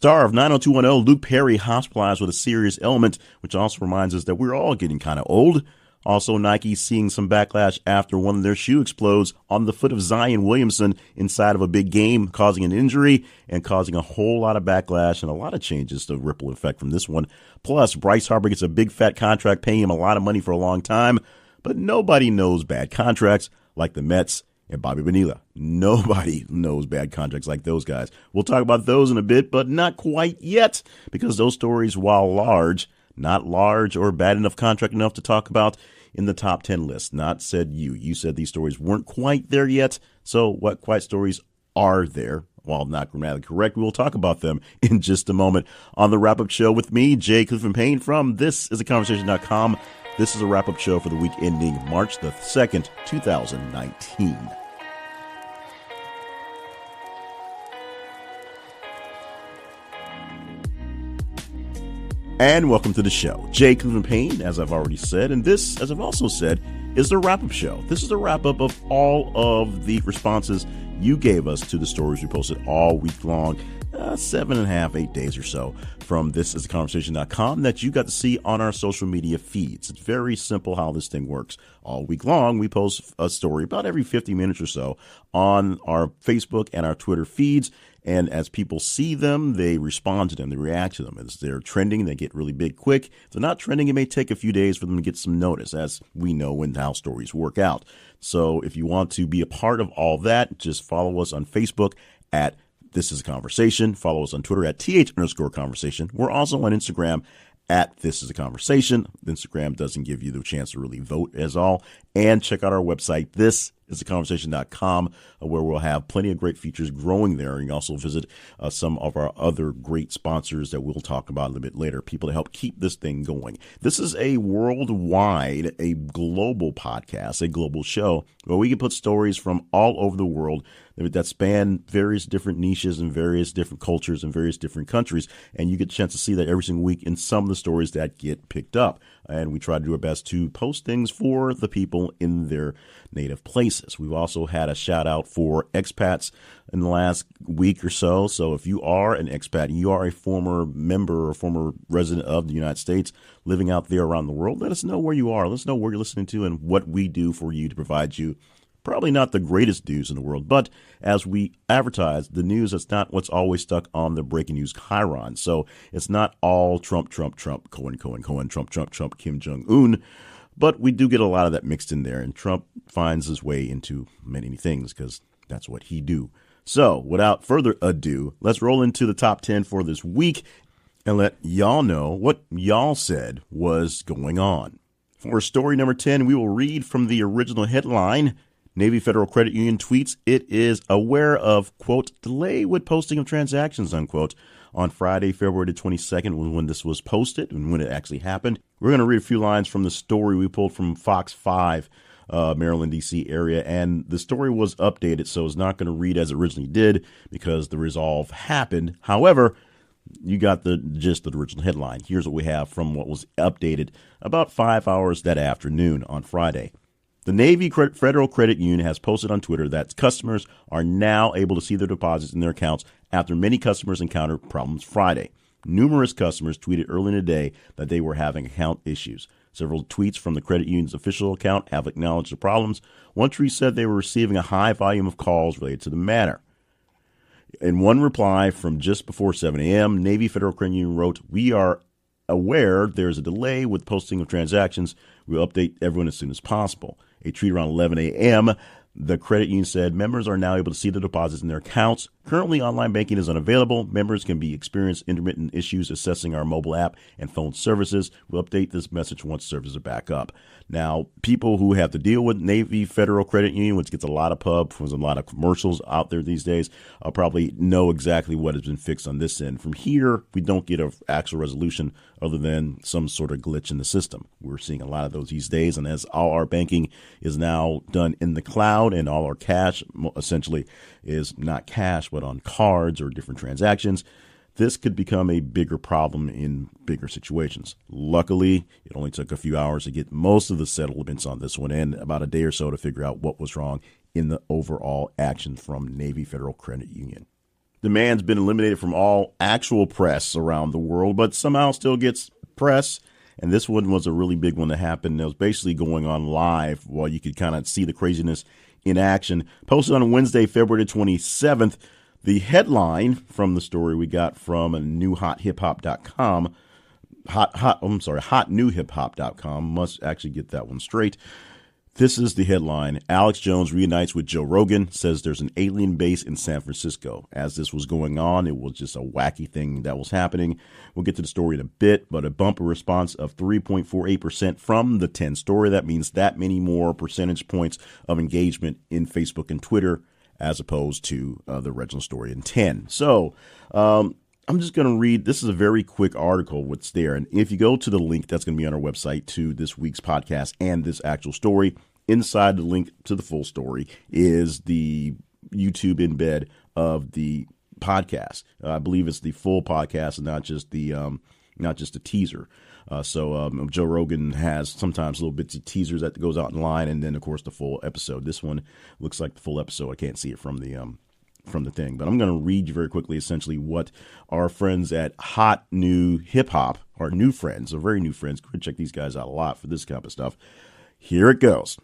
Star of 90210, Luke Perry, hospitalized with a serious ailment, which also reminds us that we're all getting kind of old. Also, Nike seeing some backlash after one of their shoe explodes on the foot of Zion Williamson inside of a big game, causing an injury and causing a whole lot of backlash and a lot of changes to ripple effect from this one. Plus, Bryce Harper gets a big fat contract paying him a lot of money for a long time, but nobody knows bad contracts like the Mets and Bobby Bonilla. Nobody knows bad contracts like those guys. We'll talk about those in a bit, but not quite yet, because those stories, while large, not large or bad enough contract enough to talk about in the top 10 list. Not said you. You said these stories weren't quite there yet. So what quite stories are there? While not grammatically correct, we will talk about them in just a moment on the wrap-up show with me, Jay Clifton Payne from ThisIsAConversation.com. This is a wrap-up show for the week ending March the 2nd, 2019. And welcome to the show. Jay Clifton Payne, as I've already said, and this, as I've also said, is the wrap-up show. This is a wrap-up of all of the responses you gave us to the stories we posted all week long, 7.5, 8 days or so, from ThisIsAConversation.com that you got to see on our social media feeds. It's very simple how this thing works. All week long, we post a story about every 50 minutes or so on our Facebook and our Twitter feeds. And as people see them, they respond to them, they react to them. As they're trending, they get really big quick. If they're not trending, it may take a few days for them to get some notice, as we know when how stories work out. So if you want to be a part of all that, just follow us on Facebook at This Is a Conversation. Follow us on Twitter at @TH_conversation. We're also on Instagram at This Is a Conversation. Instagram doesn't give you the chance to really vote as all. And check out our website, ThisIsAConversation.com, where we'll have plenty of great features growing there. You can also visit some of our other great sponsors that we'll talk about a little bit later, people to help keep this thing going. This is a worldwide, a global podcast, a global show where we can put stories from all over the world that span various different niches and various different cultures and various different countries. And you get a chance to see that every single week in some of the stories that get picked up. And we try to do our best to post things for the people in their native places. We've also had a shout out for expats in the last week or so. So if you are an expat, you are a former member or former resident of the United States living out there around the world, let us know where you are. Let us know where you're listening to and what we do for you to provide you. Probably not the greatest news in the world, but as we advertise, the news that's not what's always stuck on the breaking news chyron. So it's not all Trump, Cohen, Trump, Kim Jong-un. But we do get a lot of that mixed in there, and Trump finds his way into many things because that's what he do. So without further ado, let's roll into the top 10 for this week and let y'all know what y'all said was going on. For story number 10, we will read from the original headline. Navy Federal Credit Union tweets it is aware of, quote, delay with posting of transactions, unquote. On Friday, February the 22nd was when this was posted and when it actually happened. We're going to read a few lines from the story we pulled from Fox 5, Maryland, D.C. area. And the story was updated, so it's not going to read as it originally did because the resolve happened. However, you got the gist of the original headline. Here's what we have from what was updated about 5 hours that afternoon on Friday. The Navy Federal Credit Union has posted on Twitter that customers are now able to see their deposits in their accounts after many customers encountered problems Friday. Numerous customers tweeted early in the day that they were having account issues. Several tweets from the credit union's official account have acknowledged the problems. One tweet said they were receiving a high volume of calls related to the matter. In one reply from just before 7 a.m., Navy Federal Credit Union wrote, "We are aware there's a delay with posting of transactions. We'll update everyone as soon as possible." A tweet around 11 a.m., the credit union said members are now able to see the deposits in their accounts. Currently, online banking is unavailable. Members can be experiencing intermittent issues accessing our mobile app and phone services. We'll update this message once services are back up. Now, people who have to deal with Navy Federal Credit Union, which gets a lot of pub, there's a lot of commercials out there these days, probably know exactly what has been fixed on this end. From here, we don't get an actual resolution other than some sort of glitch in the system. We're seeing a lot of those these days, and as all our banking is now done in the cloud and all our cash essentially is not cash but on cards or different transactions, this could become a bigger problem in bigger situations. Luckily, it only took a few hours to get most of the settlements on this one and about a day or so to figure out what was wrong in the overall action from Navy Federal Credit Union. The man's been eliminated from all actual press around the world, but somehow still gets press. And this one was a really big one that happened. It was basically going on live while you could kind of see the craziness in action. Posted on Wednesday, February 27th. The headline from the story we got from a newhothiphop.com. Hotnewhiphop.com. Must actually get that one straight. This is the headline. Alex Jones reunites with Joe Rogan, says there's an alien base in San Francisco. As this was going on, it was just a wacky thing that was happening. We'll get to the story in a bit, but a bumper response of 3.48% from the 10 story. That means that many more percentage points of engagement in Facebook and Twitter as opposed to the original story in 10. So, I'm just going to read. This is a very quick article what's there. And if you go to the link that's going to be on our website to this week's podcast and this actual story, inside the link to the full story is the YouTube embed of the podcast. I believe it's the full podcast and not just the teaser. So Joe Rogan has sometimes little bits of teasers that goes out in line, and then of course the full episode. This one looks like the full episode. I can't see it from the thing, but I'm going to read you very quickly essentially what our friends at Hot New Hip Hop, our new friends, our very new friends, go check these guys out a lot for this kind of stuff. Here it goes.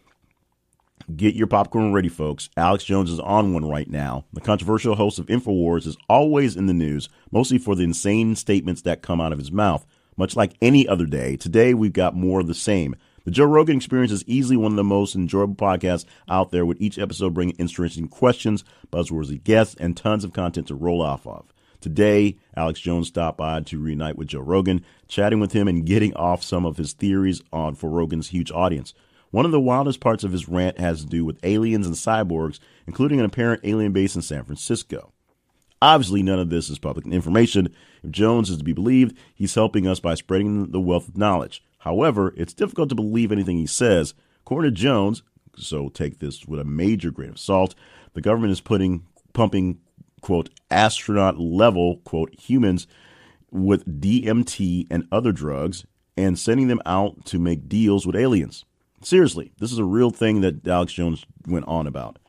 Get your popcorn ready, folks. Alex Jones is on one right now. The controversial host of InfoWars is always in the news, mostly for the insane statements that come out of his mouth. Much like any other day, today we've got more of the same. The Joe Rogan Experience is easily one of the most enjoyable podcasts out there, with each episode bringing interesting questions, buzzworthy guests, and tons of content to roll off of. Today, Alex Jones stopped by to reunite with Joe Rogan, chatting with him and getting off some of his theories for Rogan's huge audience. One of the wildest parts of his rant has to do with aliens and cyborgs, including an apparent alien base in San Francisco. Obviously, none of this is public information. If Jones is to be believed, he's helping us by spreading the wealth of knowledge. However, it's difficult to believe anything he says. According to Jones, so take this with a major grain of salt, the government is pumping, quote, astronaut level, quote, humans with DMT and other drugs and sending them out to make deals with aliens. Seriously, this is a real thing that Alex Jones went on about.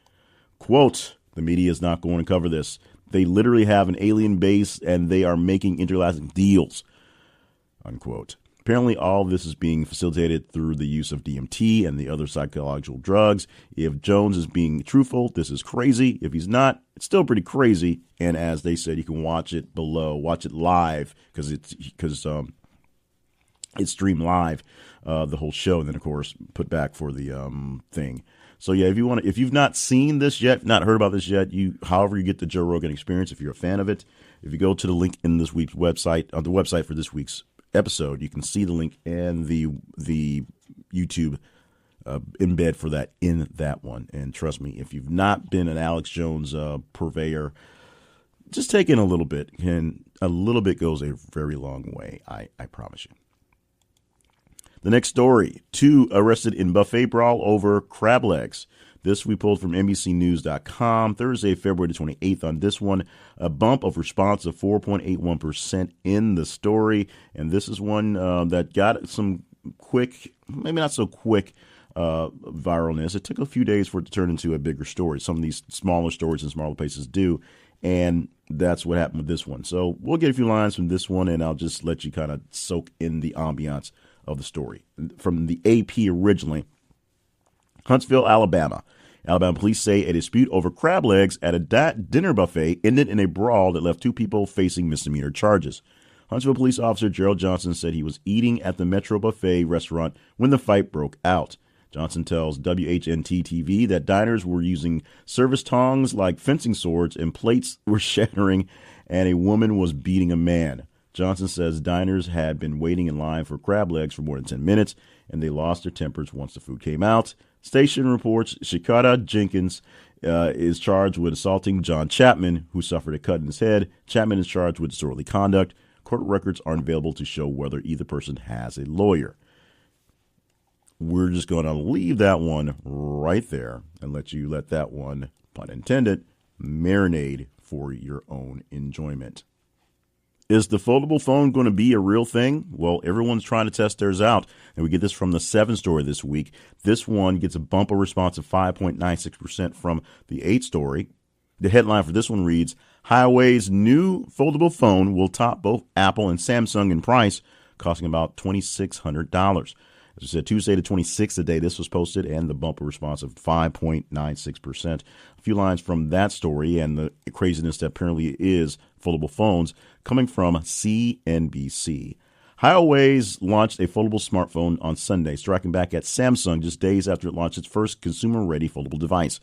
Quote, the media is not going to cover this. They literally have an alien base and they are making intergalactic deals, unquote. Apparently, all of this is being facilitated through the use of DMT and the other psychological drugs. If Jones is being truthful, this is crazy. If he's not, it's still pretty crazy. And as they said, you can watch it below, watch it live because it's streamed live, the whole show, and then of course put back for the thing. So yeah, if you've not seen this yet, not heard about this yet, however you get the Joe Rogan Experience, if you're a fan of it, if you go to the link in this week's website, on the website for this week's episode, you can see the link and the YouTube embed for that in that one. And trust me, if you've not been an Alex Jones purveyor, just take in a little bit, and a little bit goes a very long way. I promise you. The next story, 2 arrested in buffet brawl over crab legs. This we pulled from NBCnews.com, Thursday, February 28th. On this one, a bump of response of 4.81% in the story. And this is one that got some quick, maybe not so quick, viralness. It took a few days for it to turn into a bigger story. Some of these smaller stories in smaller places do. And that's what happened with this one. So we'll get a few lines from this one, and I'll just let you kind of soak in the ambiance of the story. From the AP originally, Huntsville, Alabama. Alabama police say a dispute over crab legs at a dinner buffet ended in a brawl that left 2 people facing misdemeanor charges. Huntsville police officer Gerald Johnson said he was eating at the Metro Buffet restaurant when the fight broke out. Johnson tells WHNT-TV that diners were using service tongs like fencing swords and plates were shattering, and a woman was beating a man. Johnson says diners had been waiting in line for crab legs for more than 10 minutes, and they lost their tempers once the food came out. Station reports Shikata Jenkins is charged with assaulting John Chapman, who suffered a cut in his head. Chapman is charged with disorderly conduct. Court records aren't available to show whether either person has a lawyer. We're just going to leave that one right there and let that one, pun intended, marinate for your own enjoyment. Is the foldable phone going to be a real thing? Well, everyone's trying to test theirs out, and we get this from the 7 story this week. This one gets a bumper response of 5.96% from the 8 story. The headline for this one reads, Huawei's new foldable phone will top both Apple and Samsung in price, costing about $2,600. As I said, Tuesday the 26th, the day this was posted, and the bumper response of 5.96%. A few lines from that story and the craziness that apparently is foldable phones coming from CNBC. Huawei's launched a foldable smartphone on Sunday, striking back at Samsung just days after it launched its first consumer-ready foldable device.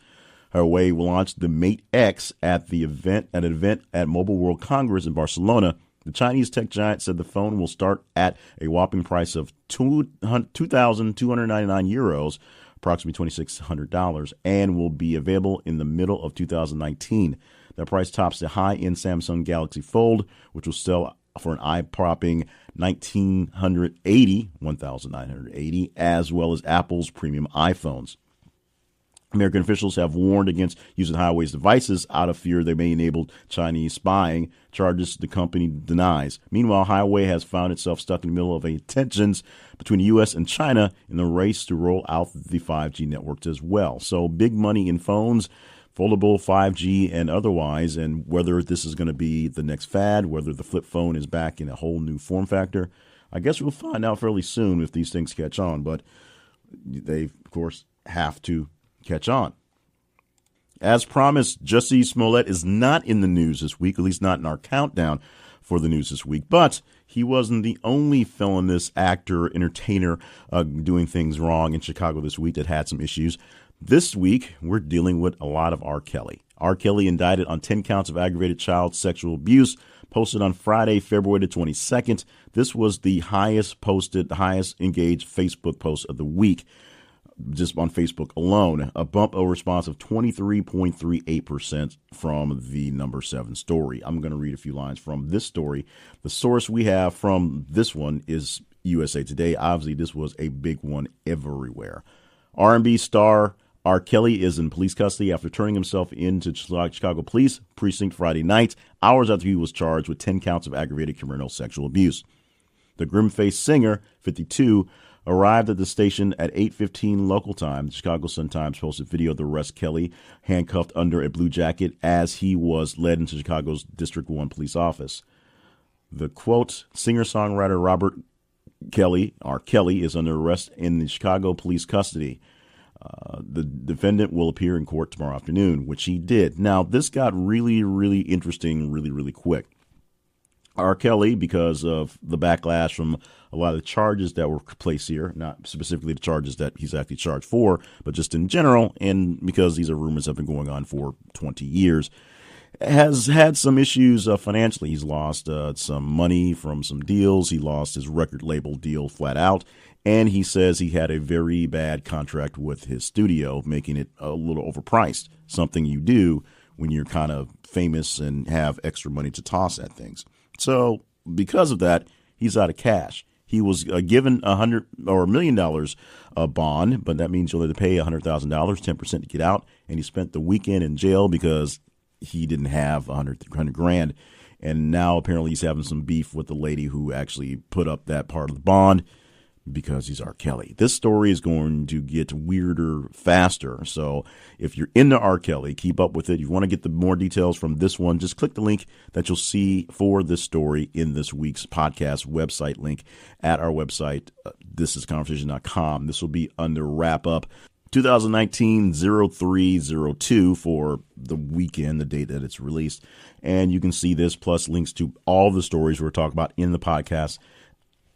Huawei will launch the Mate X at an event at Mobile World Congress in Barcelona. The Chinese tech giant said the phone will start at a whopping price of 2,299 euros, approximately $2,600, and will be available in the middle of 2019. That price tops the high-end Samsung Galaxy Fold, which will sell for an eye-popping $1,980, as well as Apple's premium iPhones. American officials have warned against using Huawei's devices out of fear they may enable Chinese spying, charges the company denies. Meanwhile, Huawei has found itself stuck in the middle of tensions between the U.S. and China in the race to roll out the 5G networks as well. So big money in phones, foldable, 5G, and otherwise, and whether this is going to be the next fad, whether the flip phone is back in a whole new form factor, I guess we'll find out fairly soon if these things catch on. But they, of course, have to catch on. As promised, Jussie Smollett is not in the news this week, at least not in our countdown for the news this week. But he wasn't the only felonious actor, entertainer doing things wrong in Chicago this week that had some issues. This week, we're dealing with a lot of R. Kelly. R. Kelly indicted on 10 counts of aggravated child sexual abuse, posted on Friday, February the 22nd. This was the highest engaged Facebook post of the week, just on Facebook alone, a bump of response of 23.38% from the number 7 story. I'm going to read a few lines from this story. The source we have from this one is USA Today. Obviously, this was a big one everywhere. R&B star R. Kelly is in police custody after turning himself into Chicago Police Precinct Friday night, hours after he was charged with 10 counts of aggravated criminal sexual abuse. The grim-faced singer, 52, arrived at the station at 8:15 local time. The Chicago Sun-Times posted video of the arrest Kelly handcuffed under a blue jacket as he was led into Chicago's District 1 police office. The, quote, singer-songwriter Robert Kelly, R. Kelly, is under arrest in the Chicago police custody. The defendant will appear in court tomorrow afternoon, which he did. Now, this got really, really interesting really, really quick. R. Kelly, because of the backlash from a lot of the charges that were placed here, not specifically the charges that he's actually charged for, but just in general, and because these are rumors that have been going on for 20 years, has had some issues financially. He's lost some money from some deals. He lost his record label deal flat out. And he says he had a very bad contract with his studio, making it a little overpriced, something you do when you're kind of famous and have extra money to toss at things. So because of that, he's out of cash. He was given $100 or $1 million bond, but that means you'll have to pay $100,000, 10% to get out. And he spent the weekend in jail because he didn't have $100,000. And now apparently he's having some beef with the lady who actually put up that part of the bond, because he's R. Kelly. This story is going to get weirder faster. So if you're into R. Kelly, keep up with it. If you want to get the more details from this one, just click the link that you'll see for this story in this week's podcast website link at our website, thisisconversation.com. This will be under wrap up 2019-0302 for the weekend, the date that it's released. And you can see this plus links to all the stories we're talking about in the podcast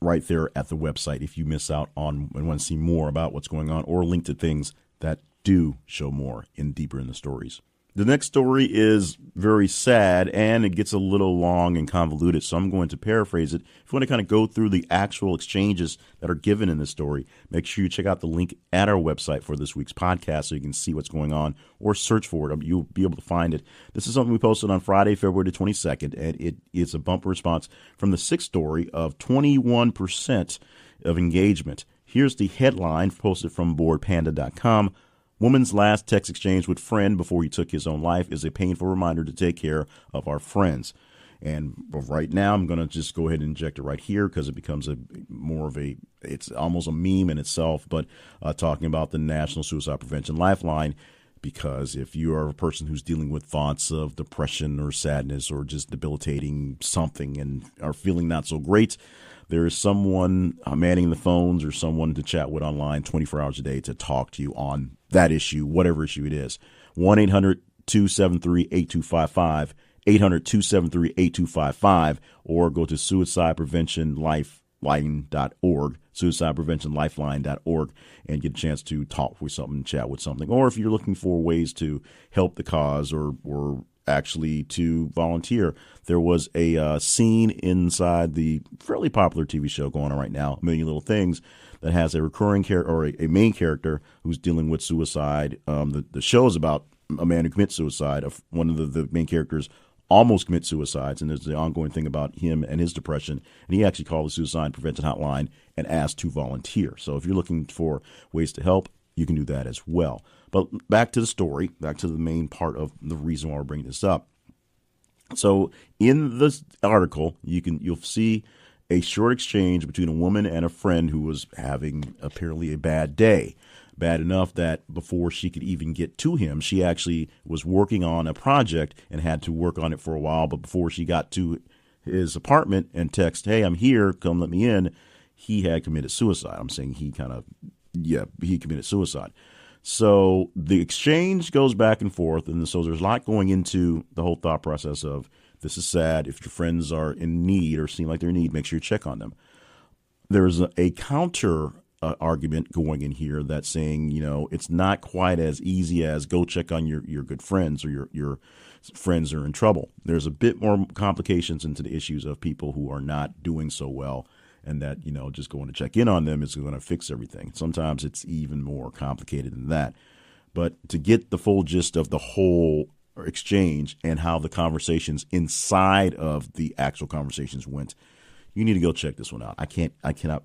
right there at the website if you miss out on and want to see more about what's going on, or link to things that do show more deeper in the stories. The next story is very sad, and it gets a little long and convoluted, so I'm going to paraphrase it. If you want to kind of go through the actual exchanges that are given in this story, make sure you check out the link at our website for this week's podcast so you can see what's going on, or search for it. You'll be able to find it. This is something we posted on Friday, February the 22nd, and it is a bumper response from the 6th story of 21% of engagement. Here's the headline posted from boardpanda.com. Woman's last text exchange with friend before he took his own life is a painful reminder to take care of our friends. And right now, I'm going to just go ahead and inject it right here because it becomes it's almost a meme in itself, but talking about the National Suicide Prevention Lifeline, Because if you are a person who's dealing with thoughts of depression or sadness or just debilitating something and are feeling not so great, there is someone manning the phones or someone to chat with online 24 hours a day to talk to you on that issue, whatever issue it is. 1-800-273-8255, 800-273-8255, or go to suicidepreventionlifeline.org, suicidepreventionlifeline.org, and get a chance to talk with something, chat with something. Or if you're looking for ways to help the cause or actually to volunteer, there was a scene inside the fairly popular TV show going on right now, A Million Little Things, that has a recurring character or a main character who's dealing with suicide. The show is about a man who commits suicide. One of the main characters almost commit suicides, and there's the ongoing thing about him and his depression. And he actually called the Suicide Prevention Hotline and asked to volunteer. So if you're looking for ways to help, you can do that as well. But back to the story, back to the main part of the reason why we're bringing this up. So in this article, you'll see a short exchange between a woman and a friend who was having apparently a bad day. Bad enough that before she could even get to him, she actually was working on a project and had to work on it for a while. But before she got to his apartment and text, "Hey, I'm here, come let me in," he had committed suicide. I'm saying he committed suicide. So the exchange goes back and forth. And so there's a lot going into the whole thought process of, this is sad. If your friends are in need or seem like they're in need, make sure you check on them. There's a counter argument going in here that's saying, it's not quite as easy as go check on your good friends or your friends are in trouble. There's a bit more complications into the issues of people who are not doing so well, and that, just going to check in on them is going to fix everything. Sometimes it's even more complicated than that. But to get the full gist of the whole exchange and how the conversations inside of the actual conversations went, you need to go check this one out. I cannot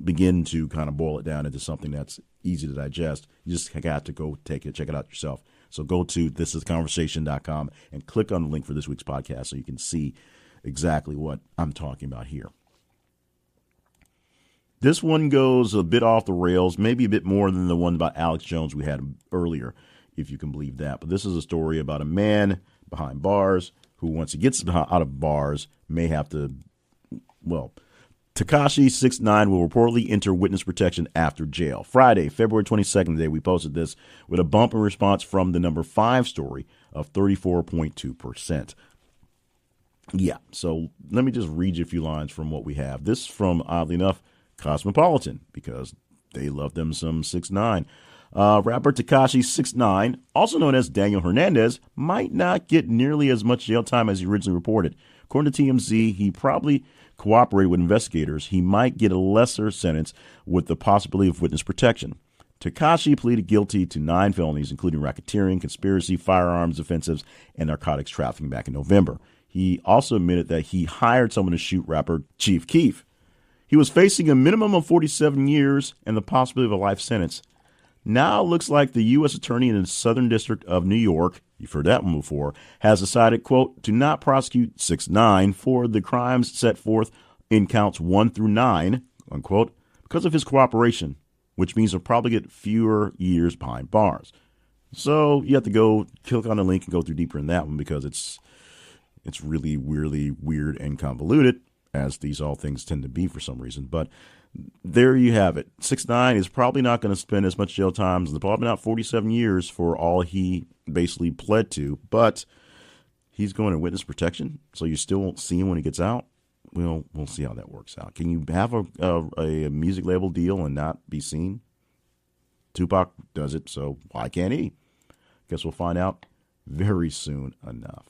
begin to kind of boil it down into something that's easy to digest. You just got to go check it out yourself. So go to thisisconversation.com and click on the link for this week's podcast so you can see exactly what I'm talking about here. This one goes a bit off the rails, maybe a bit more than the one about Alex Jones we had earlier, if you can believe that. But this is a story about a man behind bars who, once he gets out of bars, may have to, Tekashi 6ix9ine will reportedly enter witness protection after jail. Friday, February 22nd, today, we posted this with a bump in response from the number 5 story of 34.2%. Yeah, so let me just read you a few lines from what we have. This from, oddly enough, Cosmopolitan, because they love them some 6ix9ine. Rapper Tekashi 6ix9ine, also known as Daniel Hernandez, might not get nearly as much jail time as he originally reported. According to TMZ, he probably cooperated with investigators. He might get a lesser sentence with the possibility of witness protection. Tekashi pleaded guilty to 9 felonies, including racketeering, conspiracy, firearms offenses, and narcotics trafficking back in November. He also admitted that he hired someone to shoot rapper Chief Keef. He was facing a minimum of 47 years and the possibility of a life sentence. Now it looks like the U.S. Attorney in the Southern District of New York, you've heard that one before, has decided, quote, to not prosecute 6ix9ine for the crimes set forth in counts 1 through 9, unquote, because of his cooperation, which means he'll probably get fewer years behind bars. So you have to go click on the link and go through deeper in that one because it's really, really weird and convoluted, as these all things tend to be for some reason. But there you have it. 6ix9ine is probably not going to spend as much jail time as probably not 47 years for all he basically pled to, but he's going to witness protection, so you still won't see him when he gets out. We'll see how that works out. Can you have a music label deal and not be seen? Tupac does it, so why can't he? Guess we'll find out very soon enough.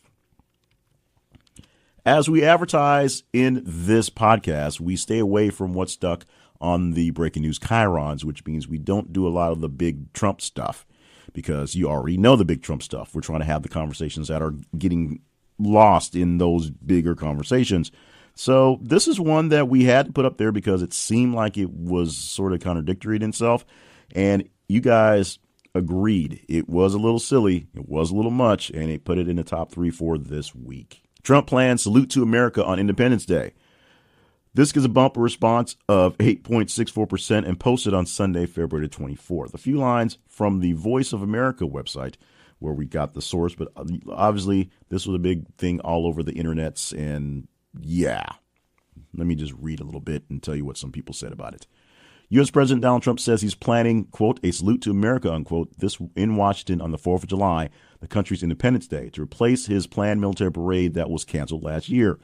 As we advertise in this podcast, we stay away from what's stuck on the breaking news chyrons, which means we don't do a lot of the big Trump stuff because you already know the big Trump stuff. We're trying to have the conversations that are getting lost in those bigger conversations. So this is one that we had to put up there because it seemed like it was sort of contradictory in itself. And you guys agreed it was a little silly, it was a little much, and it put it in the top 3 for this week. Trump plans salute to America on Independence Day. This gets a bumper response of 8.64% and posted on Sunday, February 24th. A few lines from the Voice of America website where we got the source, but obviously this was a big thing all over the internets. And yeah, let me just read a little bit and tell you what some people said about it. U.S. President Donald Trump says he's planning, quote, a salute to America, unquote, this in Washington on the 4th of July, the country's Independence Day, to replace his planned military parade that was canceled last year.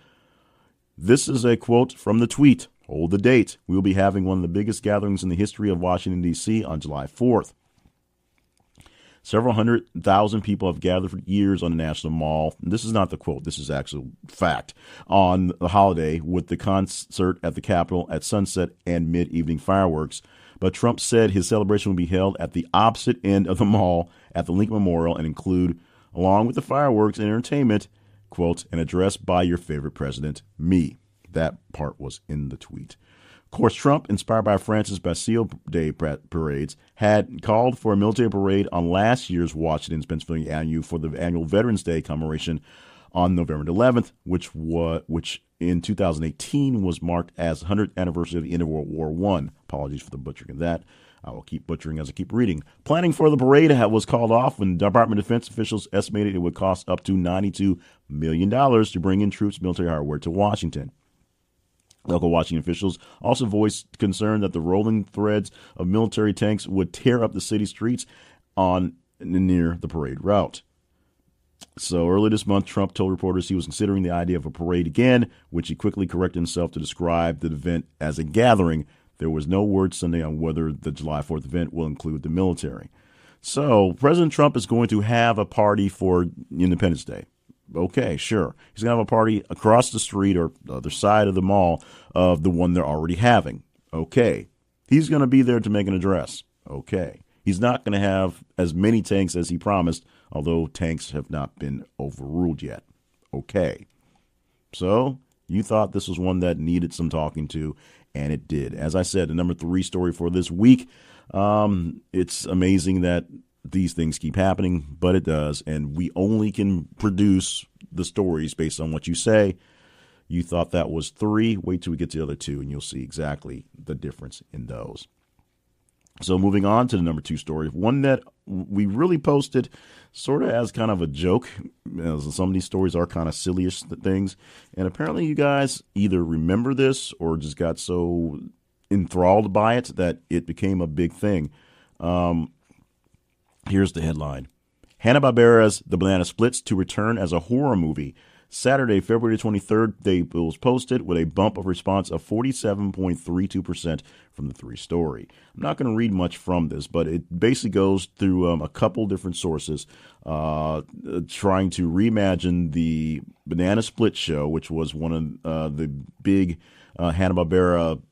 This is a quote from the tweet. Hold the date. We will be having one of the biggest gatherings in the history of Washington, D.C. on July 4th. Several 100,000 people have gathered for years on the National Mall. This is not the quote. This is actual fact. On the holiday with the concert at the Capitol at sunset and mid-evening fireworks. But Trump said his celebration will be held at the opposite end of the mall at the Lincoln Memorial and include, along with the fireworks and entertainment, quote, an address by your favorite president, me. That part was in the tweet. Of course, Trump, inspired by France's Bastille Day parades, had called for a military parade on last year's Washington's Pennsylvania Avenue for the annual Veterans Day commemoration on November 11th, which in 2018 was marked as the 100th anniversary of the end of World War I. Apologies for the butchering of that. I will keep butchering as I keep reading. Planning for the parade was called off when Department of Defense officials estimated it would cost up to $92 million to bring in troops' military hardware to Washington. Local Washington officials also voiced concern that the rolling threads of military tanks would tear up the city streets on near the parade route. So early this month, Trump told reporters he was considering the idea of a parade again, which he quickly corrected himself to describe the event as a gathering. There was no word Sunday on whether the July 4th event will include the military. So President Trump is going to have a party for Independence Day. Okay, sure. He's going to have a party across the street or the other side of the mall of the one they're already having. Okay. He's going to be there to make an address. Okay. He's not going to have as many tanks as he promised, although tanks have not been overruled yet. Okay. So you thought this was one that needed some talking to, and it did. As I said, the number 3 story for this week, it's amazing that these things keep happening, but it does. And we only can produce the stories based on what you say. You thought that was 3. Wait till we get to the other 2, and you'll see exactly the difference in those. So moving on to the number 2 story, one that we really posted sort of as kind of a joke. Some of these stories are kind of silly-ish things. And apparently you guys either remember this or just got so enthralled by it that it became a big thing. Here's the headline. Hanna-Barbera's The Banana Splits to return as a horror movie. Saturday, February 23rd, it was posted with a bump of response of 47.32% from the 3 story. I'm not going to read much from this, but it basically goes through a couple different sources trying to reimagine the Banana Split show, which was one of the big Hanna-Barbera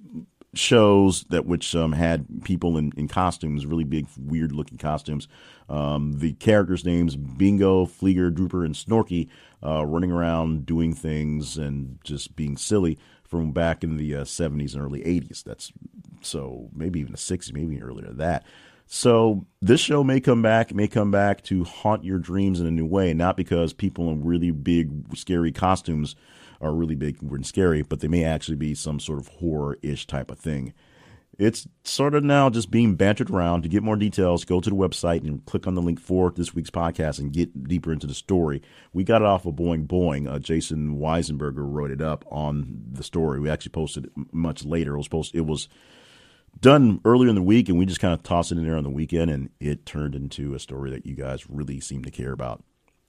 shows that which had people in costumes, really big, weird-looking costumes. The characters' names, Bingo, Flieger, Drooper, and Snorky, running around doing things and just being silly from back in the 70s and early 80s. That's so maybe even the 60s, maybe even earlier than that. So this show may come back to haunt your dreams in a new way, not because people in really big, scary costumes are really big and scary, but they may actually be some sort of horror-ish type of thing. It's sort of now just being bantered around. To get more details, go to the website and click on the link for this week's podcast and get deeper into the story. We got it off of Boing Boing. Jason Weisenberger wrote it up on the story. We actually posted it much later. It was done earlier in the week, and we just kind of tossed it in there on the weekend, and it turned into a story that you guys really seem to care about.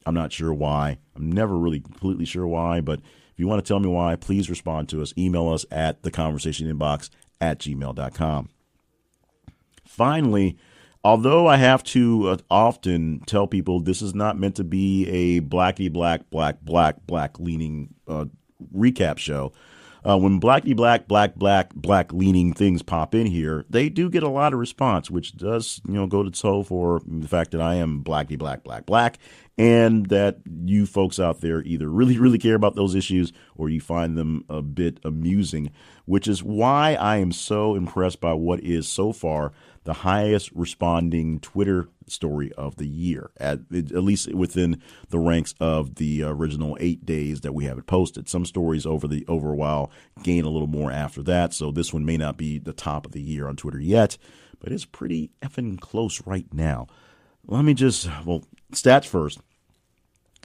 I'm not sure why. I'm never really completely sure why, but if you want to tell me why, please respond to us. Email us at theconversationinbox@gmail.com. Finally, although I have to often tell people this is not meant to be a black leaning recap show, when black leaning things pop in here, they do get a lot of response, which does, go to toe for the fact that I am black, and that you folks out there either really, really care about those issues or you find them a bit amusing, which is why I am so impressed by what is so far the highest responding Twitter story of the year, at least within the ranks of the original 8 days that we have it posted. Some stories over a while gain a little more after that, so this one may not be the top of the year on Twitter yet, but it's pretty effing close right now. Let me stats first.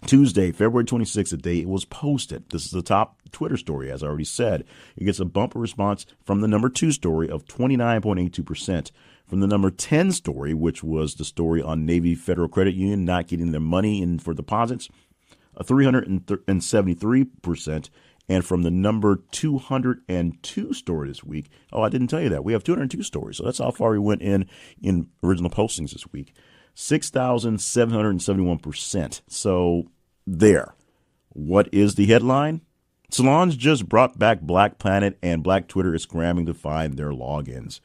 Tuesday, February 26th, the day it was posted. This is the top Twitter story, as I already said. It gets a bumper response from the number 2 story of 29.82%. From the number 10 story, which was the story on Navy Federal Credit Union not getting their money in for deposits, 373%. And from the number 202 story this week, I didn't tell you that. We have 202 stories, so that's how far we went in original postings this week. 6,771%. So there. What is the headline? Solange just brought back Black Planet, and Black Twitter is scrambling to find their logins.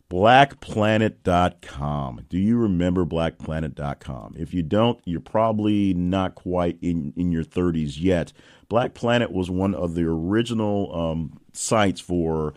BlackPlanet.com. Do you remember BlackPlanet.com? If you don't, you're probably not quite in your 30s yet. Black Planet was one of the original sites for.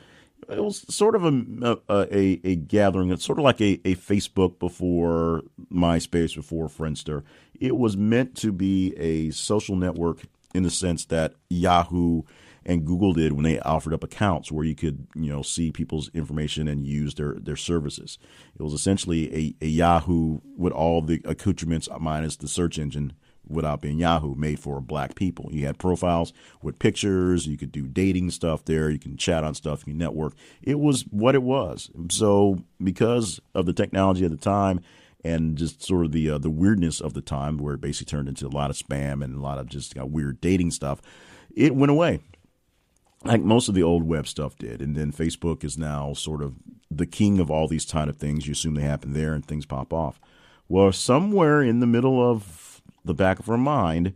It was sort of a gathering. It's sort of like a Facebook before MySpace, before Friendster. It was meant to be a social network in the sense that Yahoo and Google did when they offered up accounts where you could, see people's information and use their services. It was essentially a Yahoo with all the accoutrements minus the search engine without being Yahoo, made for Black people. You had profiles with pictures. You could do dating stuff there. You can chat on stuff. You can network. It was what it was. So because of the technology at the time and just sort of the weirdness of the time, where it basically turned into a lot of spam and a lot of just weird dating stuff, it went away, like most of the old web stuff did. And then Facebook is now sort of the king of all these kind of things. You assume they happen there and things pop off. Well, somewhere in the middle of the back of our mind,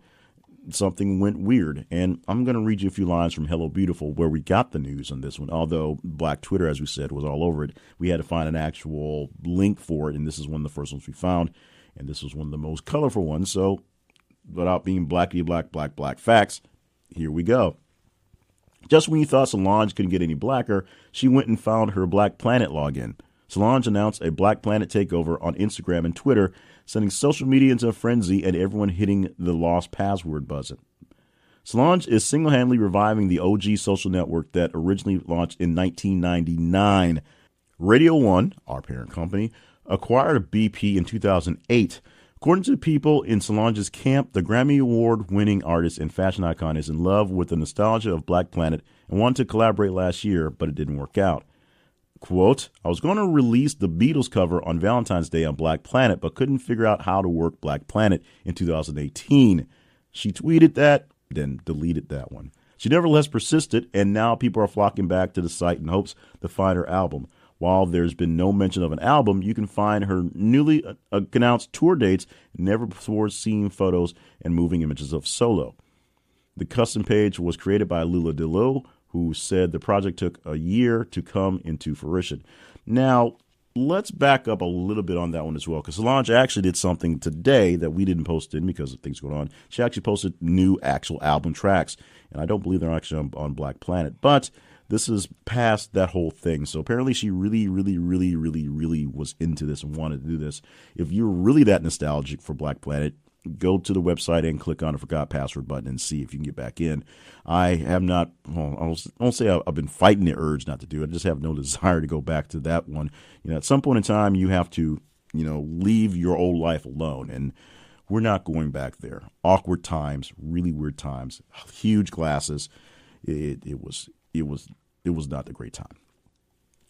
something went weird. And I'm going to read you a few lines from Hello Beautiful, where we got the news on this one. Although Black Twitter, as we said, was all over it, we had to find an actual link for it. And this is one of the first ones we found. And this was one of the most colorful ones. So without being black facts, here we go. Just when you thought Solange couldn't get any blacker, she went and found her Black Planet login. Solange announced a Black Planet takeover on Instagram and Twitter, sending social media into a frenzy and everyone hitting the lost password button. Solange is single-handedly reviving the OG social network that originally launched in 1999. Radio One, our parent company, acquired BP in 2008. According to people in Solange's camp, the Grammy Award-winning artist and fashion icon is in love with the nostalgia of Black Planet and wanted to collaborate last year, but it didn't work out. Quote, I was going to release the Beatles cover on Valentine's Day on Black Planet, but couldn't figure out how to work Black Planet in 2018. She tweeted that, then deleted that one. She nevertheless persisted, and now people are flocking back to the site in hopes to find her album. While there's been no mention of an album, you can find her newly announced tour dates, never before seen photos, and moving images of Solo. The custom page was created by Lula DeLo, who said the project took a year to come into fruition. Now, let's back up a little bit on that one as well, because Solange actually did something today that we didn't post in because of things going on. She actually posted new actual album tracks, and I don't believe they're actually on Black Planet, but this is past that whole thing. So apparently she really was into this and wanted to do this. If you're really that nostalgic for Black Planet, go to the website and click on the Forgot Password button and see if you can get back in. I have not, I won't say I've been fighting the urge not to do it. I just have no desire to go back to that one. At some point in time, you have to, leave your old life alone. And we're not going back there. Awkward times, really weird times, huge glasses. It was not a great time.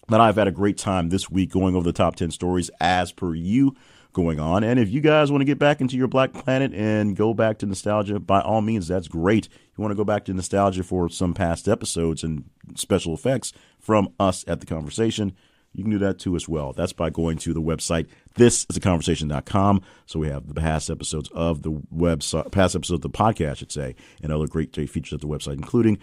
But I've had a great time this week going over the top 10 stories as per you going on. And if you guys want to get back into your Black Planet and go back to nostalgia, by all means, that's great. You want to go back to nostalgia for some past episodes and special effects from us at The Conversation, you can do that too as well. That's by going to the website, thisisaconversation.com. So we have the past episodes of the website, past episodes of the podcast, I should say, and other great features at the website, including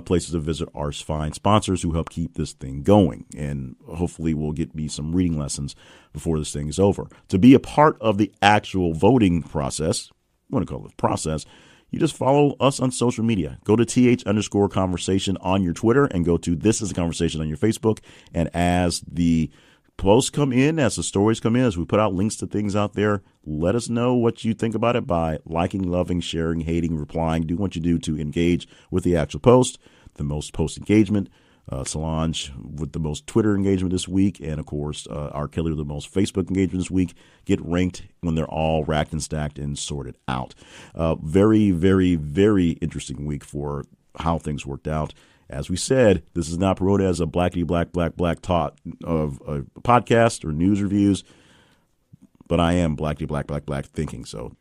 places to visit our fine sponsors who help keep this thing going. And hopefully we'll get me some reading lessons before this thing is over. To be a part of the actual voting process, I want to call it process, you just follow us on social media. Go to th_conversation on your Twitter and go to This Is a Conversation on your Facebook. And as the Posts come in as the stories come in, as we put out links to things out there. Let us know what you think about it by liking, loving, sharing, hating, replying. Do what you do to engage with the actual post. The most post engagement, Solange with the most Twitter engagement this week, and of course, R. Kelly with the most Facebook engagement this week, get ranked when they're all racked and stacked and sorted out. Very, very, very interesting week for how things worked out. As we said, this is not promoted as a blackity black talk of a podcast or news reviews, but I am blackity black thinking. So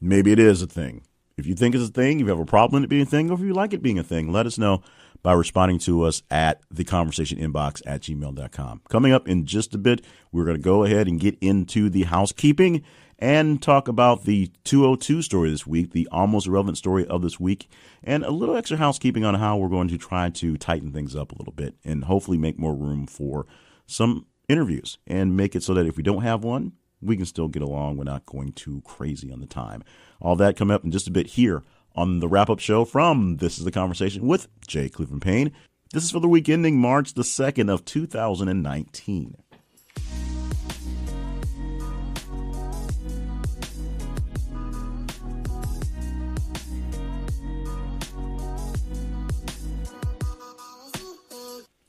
maybe it is a thing. If you think it's a thing, if you have a problem with it being a thing, or if you like it being a thing, let us know by responding to us at theconversationinbox@gmail.com. Coming up in just a bit, we're going to go ahead and get into the housekeeping and talk about the 202 story this week, the almost irrelevant story of this week, and a little extra housekeeping on how we're going to try to tighten things up a little bit and hopefully make more room for some interviews and make it so that if we don't have one, we can still get along. We're not going too crazy on the time. All that coming up in just a bit here on the wrap-up show from This is the Conversation with Jay Cleveland Payne. This is for the week ending March the 2nd of 2019.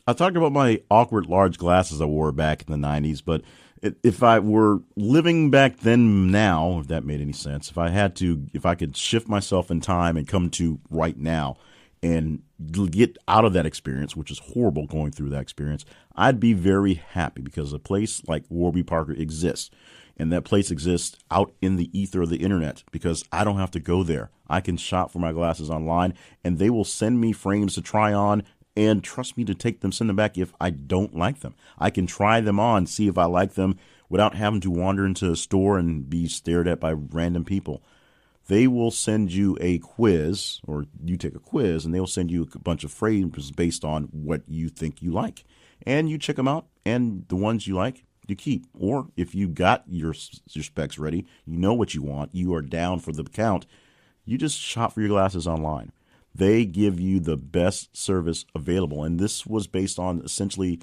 I talked about my awkward large glasses I wore back in the 90s, but if I were living back then now, if that made any sense, if I could shift myself in time and come to right now and get out of that experience, which is horrible going through that experience, I'd be very happy because a place like Warby Parker exists. And that place exists out in the ether of the internet because I don't have to go there. I can shop for my glasses online and they will send me frames to try on. And trust me to send them back if I don't like them. I can try them on, see if I like them without having to wander into a store and be stared at by random people. They will send you a quiz, or you take a quiz, and they'll send you a bunch of frames based on what you think you like. And you check them out, and the ones you like, you keep. Or if you got your specs ready, you know what you want, you are down for the count, you just shop for your glasses online. They give you the best service available. And this was based on essentially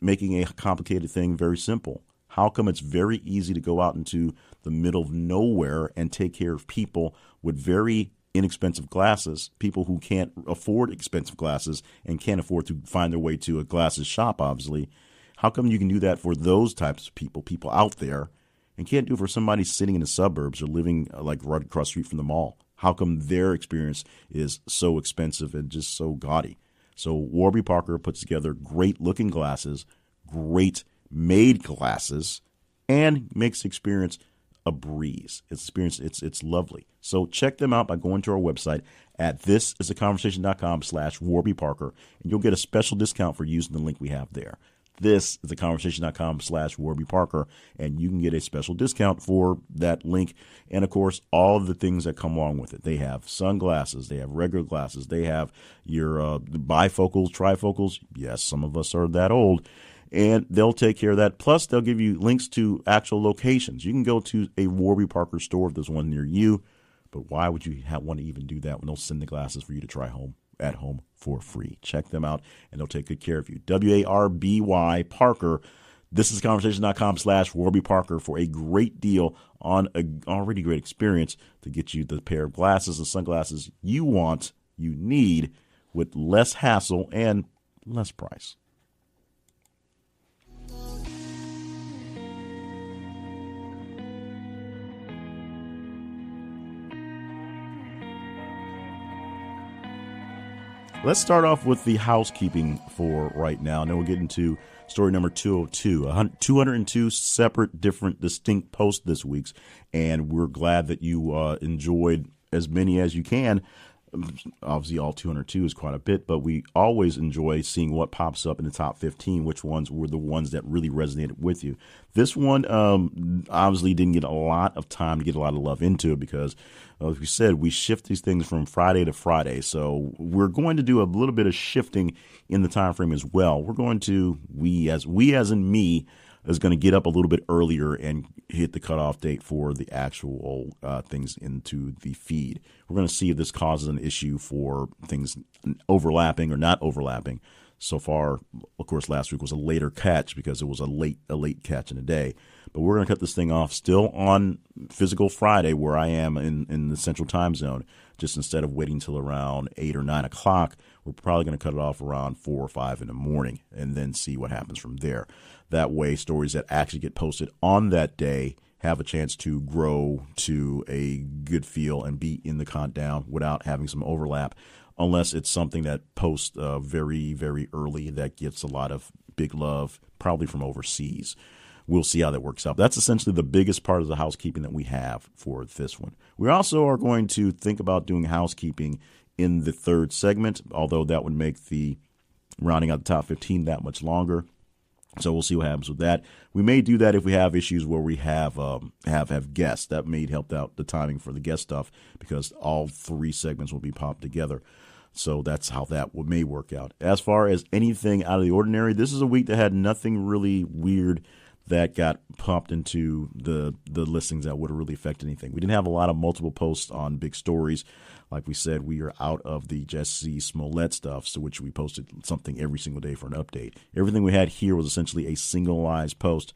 making a complicated thing very simple. How come it's very easy to go out into the middle of nowhere and take care of people with very inexpensive glasses, people who can't afford expensive glasses and can't afford to find their way to a glasses shop, obviously. How come you can do that for those types of people out there, and can't do it for somebody sitting in the suburbs or living like right across the street from the mall? How come their experience is so expensive and just so gaudy? So Warby Parker puts together great looking glasses, great made glasses, and makes the experience a breeze. It's lovely. So check them out by going to our website at thisistheconversation.com/Warby Parker, and you'll get a special discount for using the link we have there. This is theconversation.com/Warby Parker, and you can get a special discount for that link. And of course, all of the things that come along with it. They have sunglasses, they have regular glasses, they have your bifocals, trifocals. Yes, some of us are that old, and they'll take care of that. Plus, they'll give you links to actual locations. You can go to a Warby Parker store if there's one near you, but why would you want to even do that when they'll send the glasses for you to try at home for free? Check them out, and they'll take good care of you. WARBY Parker. This is conversation.com/Warby Parker for a great deal on an already great experience to get you the pair of glasses and sunglasses you want, you need, with less hassle and less price. Let's start off with the housekeeping for right now, and then we'll get into story number 202. 202 separate, different, distinct posts this week, and we're glad that you enjoyed as many as you can. Obviously, all 202 is quite a bit, but we always enjoy seeing what pops up in the top 15, which ones were the ones that really resonated with you. This one obviously didn't get a lot of time to get a lot of love into it because, like we said, we shift these things from Friday to Friday. So we're going to do a little bit of shifting in the time frame as well. We're going to, we as in me, is going to get up a little bit earlier and hit the cutoff date for the actual things into the feed. We're going to see if this causes an issue for things overlapping or not overlapping. So far, of course, last week was a later catch because it was a late catch in the day. But we're going to cut this thing off still on Physical Friday, where I am in the Central Time Zone. Just instead of waiting till around 8 or 9 o'clock, we're probably going to cut it off around 4 or 5 in the morning and then see what happens from there. That way, stories that actually get posted on that day have a chance to grow to a good feel and be in the countdown without having some overlap, unless it's something that posts very, very early that gets a lot of big love, probably from overseas. We'll see how that works out. That's essentially the biggest part of the housekeeping that we have for this one. We also are going to think about doing housekeeping in the third segment, although that would make the rounding out the top 15 that much longer. So we'll see what happens with that. We may do that if we have issues where we have guests. That may help out the timing for the guest stuff because all 3 segments will be popped together. So that's how that may work out. As far as anything out of the ordinary, this is a week that had nothing really weird that got popped into the listings that would have really affected anything. We didn't have a lot of multiple posts on big stories. Like we said, we are out of the Jesse Smollett stuff, so which we posted something every single day for an update. Everything we had here was essentially a singleized post.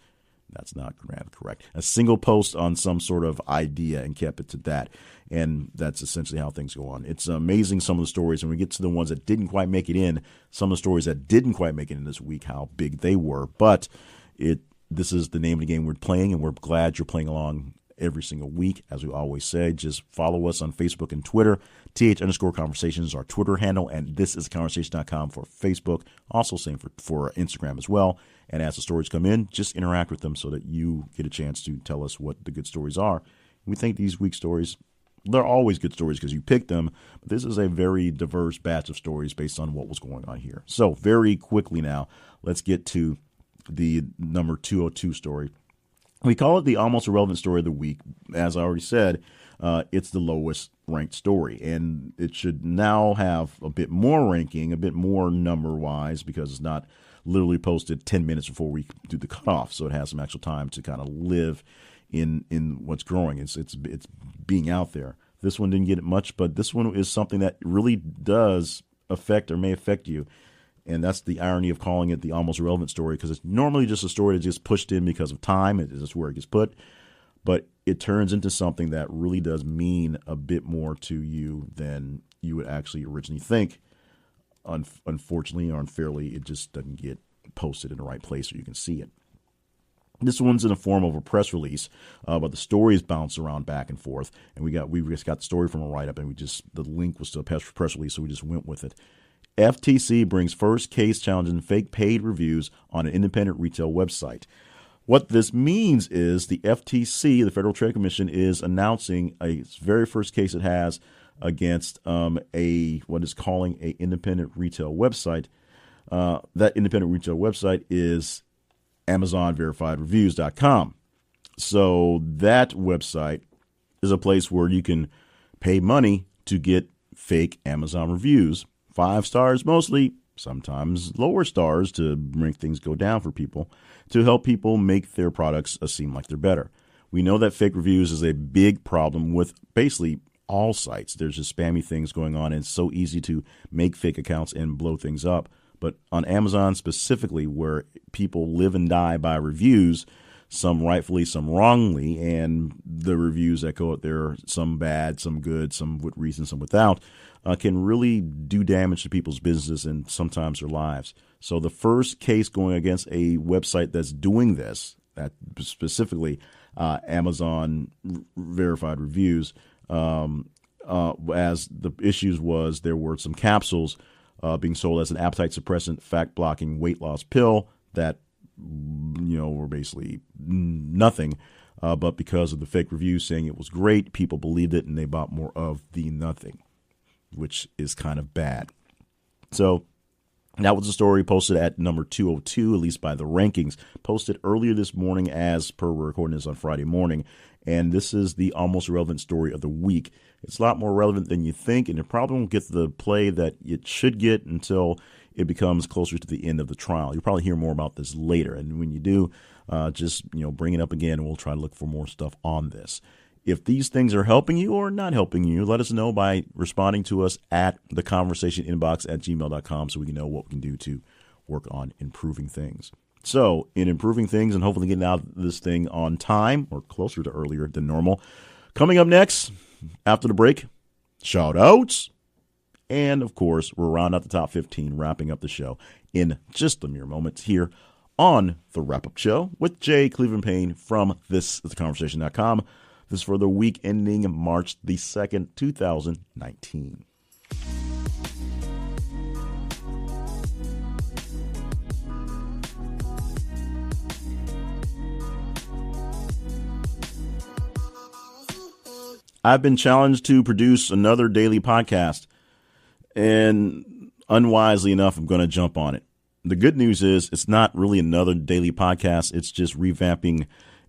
That's not correct. A single post on some sort of idea and kept it to that. And that's essentially how things go on. It's amazing some of the stories, and we get to the ones that didn't quite make it in, some of the stories that didn't quite make it in this week, how big they were. But this is the name of the game we're playing, and we're glad you're playing along every single week. As we always say, just follow us on Facebook and Twitter. th_conversations is our Twitter handle, and thisisconversation.com for Facebook. Also same for Instagram as well. And as the stories come in, just interact with them so that you get a chance to tell us what the good stories are. We think these week's stories, they're always good stories because you picked them, but this is a very diverse batch of stories based on what was going on here. So very quickly now, let's get to the number 202 story. We call it the almost irrelevant story of the week. As I already said, it's the lowest ranked story, and it should now have a bit more ranking, a bit more number wise, because it's not literally posted 10 minutes before we do the cutoff. So it has some actual time to kind of live in what's growing. It's being out there. This one didn't get it much, but this one is something that really does affect or may affect you. And that's the irony of calling it the almost irrelevant story, because it's normally just a story that just pushed in because of time. It's just where it gets put. But it turns into something that really does mean a bit more to you than you would actually originally think. Unfortunately or unfairly, it just doesn't get posted in the right place where you can see it. This one's in the form of a press release, but the stories bounce around back and forth. And we just got the story from a write-up, and the link was to a press release, so we just went with it. FTC brings first case challenging fake paid reviews on an independent retail website. What this means is the FTC, the Federal Trade Commission, is announcing a very first case it has against what is calling a independent retail website. That independent retail website is AmazonVerifiedReviews.com. So that website is a place where you can pay money to get fake Amazon reviews. 5 stars mostly, sometimes lower stars to make things go down for people, to help people make their products seem like they're better. We know that fake reviews is a big problem with basically all sites. There's just spammy things going on, and it's so easy to make fake accounts and blow things up. But on Amazon specifically, where people live and die by reviews, some rightfully, some wrongly, and the reviews that go out there, some bad, some good, some with reason, some without, can really do damage to people's businesses and sometimes their lives. So the first case going against a website that's doing this, that specifically Amazon Verified Reviews, as the issues was, there were some capsules being sold as an appetite suppressant, fat blocking weight loss pill that were basically nothing. But because of the fake reviews saying it was great, people believed it and they bought more of the nothing, which is kind of bad. So that was a story posted at number 202, at least by the rankings, posted earlier this morning as per we're recording this on Friday morning. And this is the almost irrelevant story of the week. It's a lot more relevant than you think, and it probably won't get the play that it should get until it becomes closer to the end of the trial. You'll probably hear more about this later. And when you do, just bring it up again, and we'll try to look for more stuff on this. if these things are helping you or not helping you, let us know by responding to us at theconversationinbox@gmail.com so we can know what we can do to work on improving things. So in improving things and hopefully getting out this thing on time or closer to earlier than normal, coming up next after the break, shout outs. And of course, we're rounding out the top 15, wrapping up the show in just a mere moments here on the Wrap-Up Show with Jay Cleveland Payne from thisistheconversation.com. This is for the week ending March the 2nd, 2019. I've been challenged to produce another daily podcast, and unwisely enough, I'm going to jump on it. The good news is it's not really another daily podcast. It's just revamping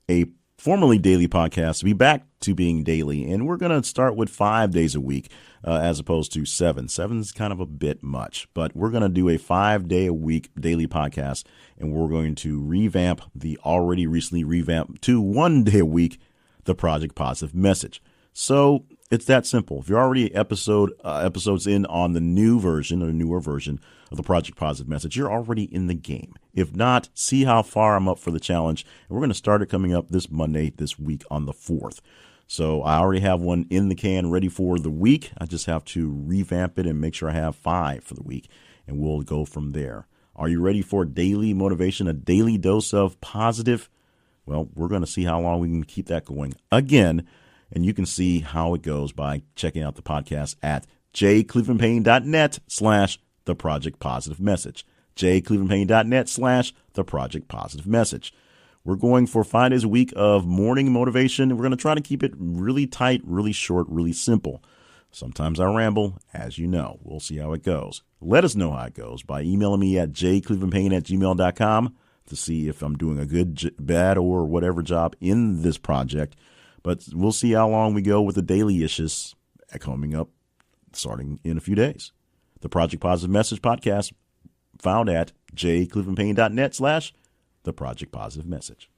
a formerly daily podcast to be back to being daily. And we're going to start with 5 days a week as opposed to 7. 7 is kind of a bit much, but we're going to do a 5-day-a-week daily podcast, and we're going to revamp the already recently revamped to 1 day a week, the Project Positive Message. So it's that simple. If you're already episodes in on the new version or newer version of the Project Positive Message, you're already in the game. If not, see how far I'm up for the challenge. And we're going to start it coming up this Monday, this week on the 4th. So I already have one in the can ready for the week. I just have to revamp it and make sure I have 5 for the week, and we'll go from there. Are you ready for daily motivation, a daily dose of positive? Well, we're going to see how long we can keep that going again. And you can see how it goes by checking out the podcast at jclevelandpayne.net/the Project Positive Message. jclevelandpayne.net/the Project Positive Message. We're going for 5 days a week of morning motivation. We're going to try to keep it really tight, really short, really simple. Sometimes I ramble, as you know. We'll see how it goes. Let us know how it goes by emailing me at jclevelandpayne@gmail.com to see if I'm doing a good, bad, or whatever job in this project. But we'll see how long we go with the daily issues coming up starting in a few days. The Project Positive Message podcast found at jclevelandpayne.net/the Project Positive Message.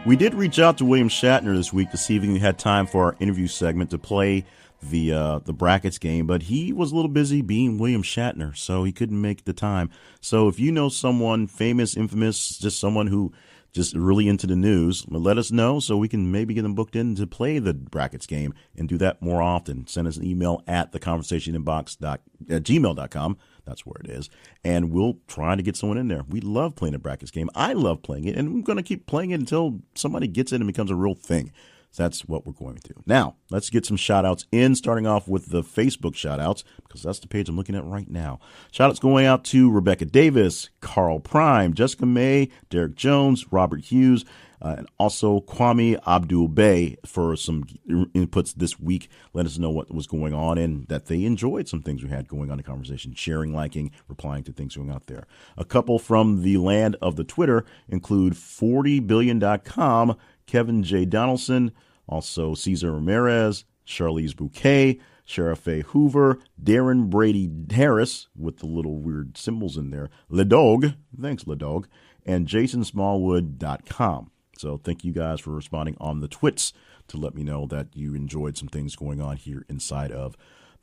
We did reach out to William Shatner this week to see if he had time for our interview segment to play the brackets game, but he was a little busy being William Shatner, so he couldn't make the time. So if you know someone famous, infamous, just someone who just really into the news, let us know so we can maybe get them booked in to play the brackets game and do that more often. Send us an email at theconversationinbox@gmail.com. That's where it is. And we'll try to get someone in there. We love playing the brackets game. I love playing it, and I'm going to keep playing it until somebody gets it and becomes a real thing. So that's what we're going to do. Now, let's get some shout-outs in, starting off with the Facebook shout-outs, because that's the page I'm looking at right now. Shout-outs going out to Rebecca Davis, Carl Prime, Jessica May, Derek Jones, Robert Hughes, and also Kwame Abdul-Bey for some inputs this week. Let us know what was going on and that they enjoyed some things we had going on in the conversation, sharing, liking, replying to things going out there. A couple from the land of the Twitter include 40billion.com, Kevin J. Donaldson, also Cesar Ramirez, Charlize Bouquet, Sheriff A. Hoover, Darren Brady Harris, with the little weird symbols in there, Ledog, thanks Ledog, and JasonSmallwood.com. So thank you guys for responding on the twits to let me know that you enjoyed some things going on here inside of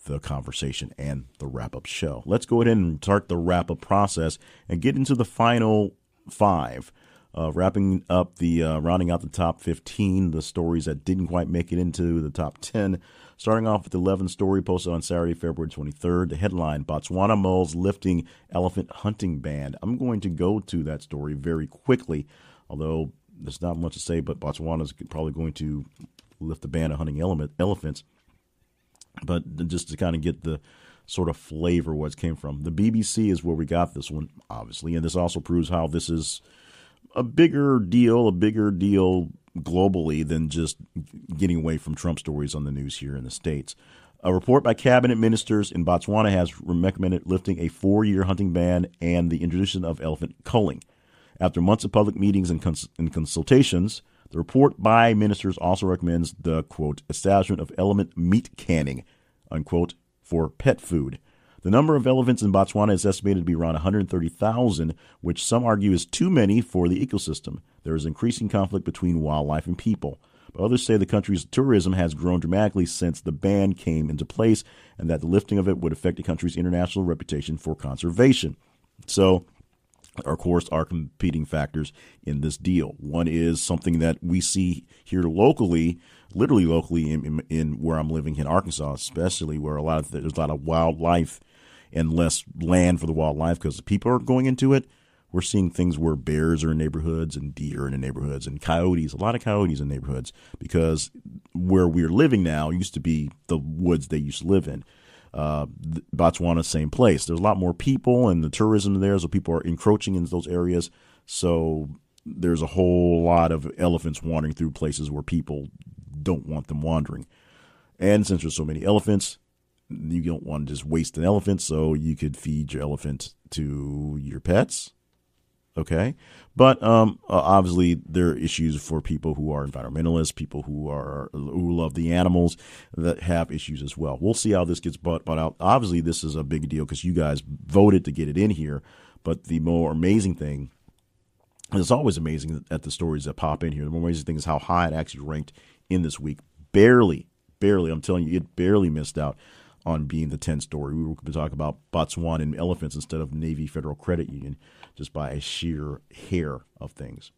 the conversation and the wrap-up show. Let's go ahead and start the wrap-up process and get into the final 5. Wrapping up the rounding out the top 15, the stories that didn't quite make it into the top 10. Starting off with the 11th story posted on Saturday, February 23rd. The headline, Botswana moles lifting elephant hunting ban. I'm going to go to that story very quickly, although there's not much to say, but Botswana is probably going to lift the ban of hunting elephants. But just to kind of get the sort of flavor where it came from. The BBC is where we got this one, obviously, and this also proves how this is a bigger deal globally than just getting away from Trump stories on the news here in the States. A report by cabinet ministers in Botswana has recommended lifting a 4-year hunting ban and the introduction of elephant culling. After months of public meetings and consultations, the report by ministers also recommends the, quote, establishment of elephant meat canning, unquote, for pet food. The number of elephants in Botswana is estimated to be around 130,000, which some argue is too many for the ecosystem. There is increasing conflict between wildlife and people. But others say the country's tourism has grown dramatically since the ban came into place, and that the lifting of it would affect the country's international reputation for conservation. So, of course, are competing factors in this deal. One is something that we see here locally, literally locally in where I'm living in Arkansas, especially where there's a lot of wildlife and less land for the wildlife because the people are going into it. We're seeing things where bears are in neighborhoods and deer are in the neighborhoods and coyotes, a lot of coyotes in neighborhoods, because where we're living now used to be the woods they used to live in. Botswana, same place. There's a lot more people and the tourism there, so people are encroaching into those areas. So there's a whole lot of elephants wandering through places where people don't want them wandering. And since there's so many elephants, you don't want to just waste an elephant, so you could feed your elephant to your pets. Okay. But obviously there are issues for people who are environmentalists, people who love the animals that have issues as well. We'll see how this gets brought out. Obviously, this is a big deal because you guys voted to get it in here. But the more amazing thing, and it's always amazing at the stories that pop in here, the more amazing thing is how high it actually ranked in this week. Barely, I'm telling you, it barely missed out on being the 10th story. We were going to talk about Botswana and elephants instead of Navy Federal Credit Union, just by a sheer hair of things.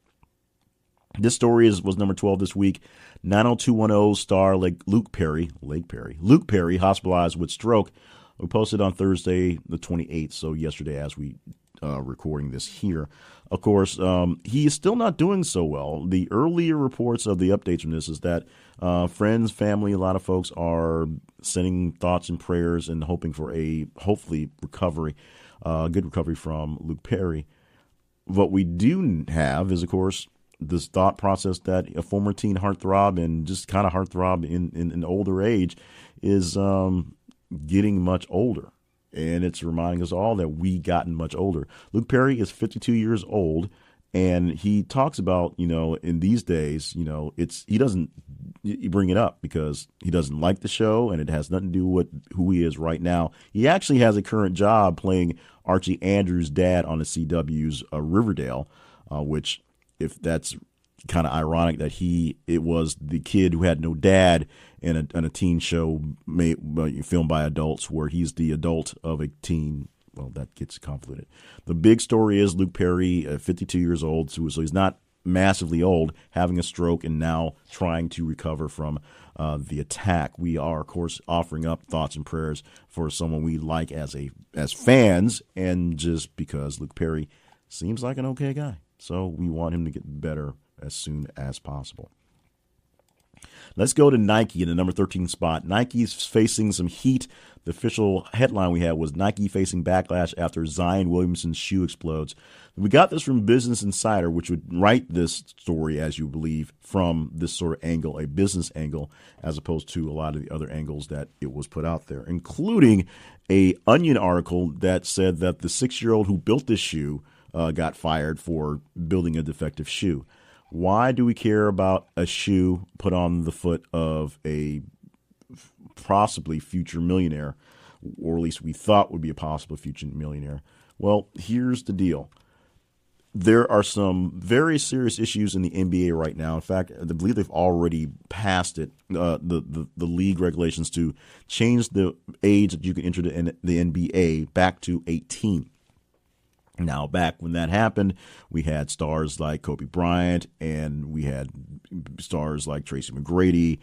This story was number 12 this week. 90210 star Luke Perry, hospitalized with stroke. We posted on Thursday the 28th, so yesterday as we recording this here. Of course, he is still not doing so well. The earlier reports of the updates from this is that friends, family, a lot of folks are sending thoughts and prayers and hoping for a hopefully recovery, good recovery from Luke Perry. What we do have is, of course, this thought process that a former teen heartthrob and just kind of heartthrob in older age is getting much older. And it's reminding us all that we gotten much older. Luke Perry is 52 years old, and he talks about, in these days, he doesn't bring it up because he doesn't like the show, and it has nothing to do with who he is right now. He actually has a current job playing Archie Andrews' dad on the CW's Riverdale, which, if that's kind of ironic that it was the kid who had no dad in a teen show filmed by adults where he's the adult of a teen. Well, that gets convoluted. The big story is Luke Perry, 52 years old, so he's not massively old, having a stroke and now trying to recover from the attack. We are, of course, offering up thoughts and prayers for someone we like as fans, and just because Luke Perry seems like an okay guy. So we want him to get better as soon as possible. Let's go to Nike in the number 13 spot. Nike's facing some heat. The official headline we had was Nike facing backlash after Zion Williamson's shoe explodes. We got this from Business Insider, which would write this story, as you believe, from this sort of angle, a business angle, as opposed to a lot of the other angles that it was put out there, including a Onion article that said that the 6-year-old who built this shoe got fired for building a defective shoe. Why do we care about a shoe put on the foot of a possibly future millionaire, or at least we thought would be a possible future millionaire? Well, here's the deal. There are some very serious issues in the NBA right now. In fact, I believe they've already passed it, the league regulations to change the age that you can enter the NBA back to 18. Now, back when that happened, we had stars like Kobe Bryant, and we had stars like Tracy McGrady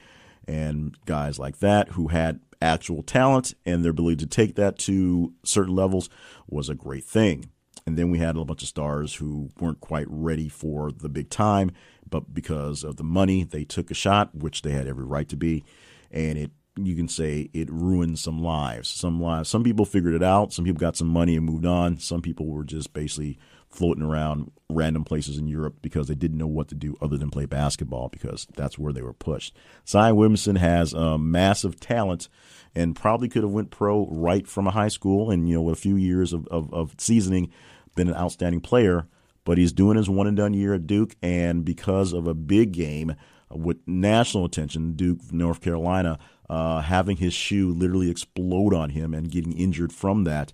and guys like that who had actual talent, and their ability to take that to certain levels was a great thing. And then we had a bunch of stars who weren't quite ready for the big time, but because of the money, they took a shot, which they had every right to be, and you can say it ruined some lives. Some people figured it out. Some people got some money and moved on. Some people were just basically floating around random places in Europe because they didn't know what to do other than play basketball, because that's where they were pushed. Zion Williamson has massive talent and probably could have went pro right from a high school, and with a few years of seasoning, been an outstanding player. But he's doing his one and done year at Duke, and because of a big game, with national attention, Duke, North Carolina, having his shoe literally explode on him and getting injured from that